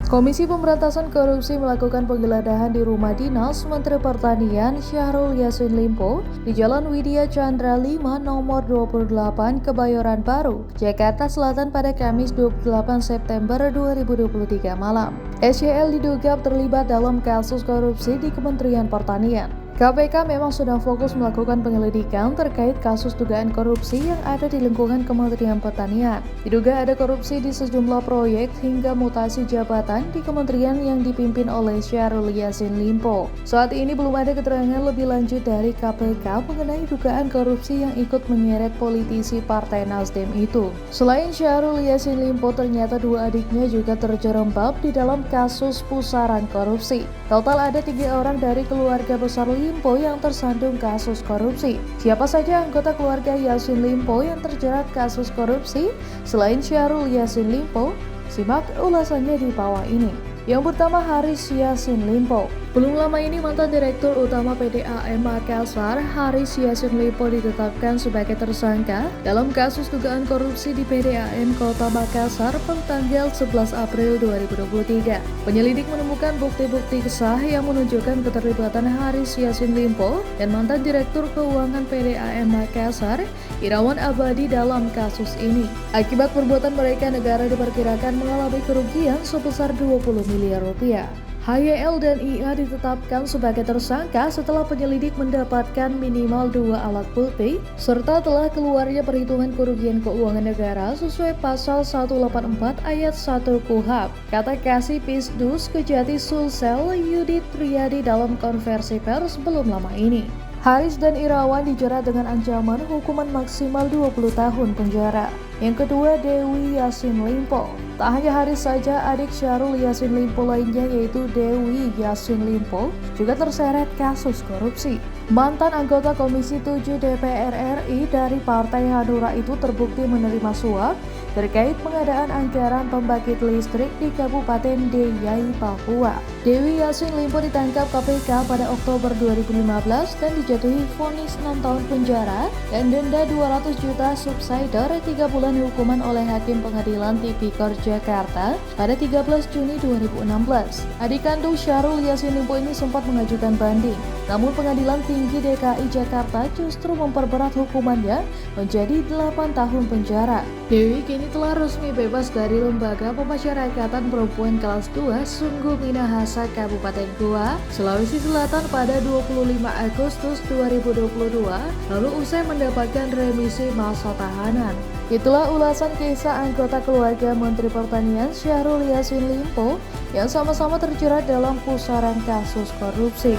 Komisi Pemberantasan Korupsi melakukan penggeledahan di rumah dinas Menteri Pertanian Syahrul Yassin Limpo di Jalan Widya Chandra 5 nomor 28 Kebayoran Baru, Jakarta Selatan pada Kamis 28 September 2023 malam. SYL diduga terlibat dalam kasus korupsi di Kementerian Pertanian. KPK memang sedang fokus melakukan penyelidikan terkait kasus dugaan korupsi yang ada di lingkungan Kementerian Pertanian. Diduga ada korupsi di sejumlah proyek hingga mutasi jabatan di kementerian yang dipimpin oleh Syahrul Yassin Limpo. Saat ini belum ada keterangan lebih lanjut dari KPK mengenai dugaan korupsi yang ikut menyeret politisi Partai Nasdem itu. Selain Syahrul Yassin Limpo, ternyata dua adiknya juga terjerembab di dalam kasus pusaran korupsi. Total ada 3 orang dari keluarga besar Limpo yang tersandung kasus korupsi. Siapa saja anggota keluarga Yassin Limpo yang terjerat kasus korupsi selain Syahrul Yassin Limpo? Simak ulasannya di bawah ini. Yang pertama, Haris Yassin Limpo. Belum lama ini mantan Direktur Utama PDAM Makassar, Haris Yassin Limpo ditetapkan sebagai tersangka dalam kasus dugaan korupsi di PDAM Kota Makassar pada tanggal 11 April 2023. Penyelidik menemukan bukti-bukti sah yang menunjukkan keterlibatan Haris Yassin Limpo dan mantan Direktur Keuangan PDAM Makassar, Irawan Abadi dalam kasus ini. Akibat perbuatan mereka, negara diperkirakan mengalami kerugian sebesar 20 miliar rupiah. HYL dan IA ditetapkan sebagai tersangka setelah penyelidik mendapatkan minimal 2 alat bukti serta telah keluarnya perhitungan kerugian keuangan negara sesuai pasal 184 ayat 1 KUHP, kata Kasih Pisdus Kejati Sulsel Yudit Triyadi dalam konversi pers belum lama ini. Haris dan Irawan dijerat dengan ancaman hukuman maksimal 20 tahun penjara. Yang kedua, Dewi Yassin Limpo. Tak hanya Haris saja, adik Syahrul Yassin Limpo lainnya yaitu Dewi Yassin Limpo juga terseret kasus korupsi. Mantan anggota Komisi 7 DPR RI dari Partai Hanura itu terbukti menerima suap terkait pengadaan anggaran pembangkit listrik di Kabupaten Deiyai, Papua. Dewi Yassin Limpo ditangkap KPK pada Oktober 2015 dan dijatuhi vonis 6 tahun penjara dan denda 200 juta subsidiar 3 bulan hukuman oleh Hakim Pengadilan Tipikor Jakarta pada 13 Juni 2016. Adik kandung Syahrul Yassin Limpo ini sempat mengajukan banding, namun Pengadilan Tinggi DKI Jakarta justru memperberat hukumannya menjadi 8 tahun penjara. Dewi kini telah resmi bebas dari Lembaga Pemasyarakatan Perempuan kelas 2 Sungguh Minahasa Kabupaten Goa, Sulawesi Selatan pada 25 Agustus 2022, lalu usai mendapatkan remisi masa tahanan. Itulah ulasan kisah anggota keluarga Menteri Pertanian Syahrul Yassin Limpo yang sama-sama terjerat dalam pusaran kasus korupsi.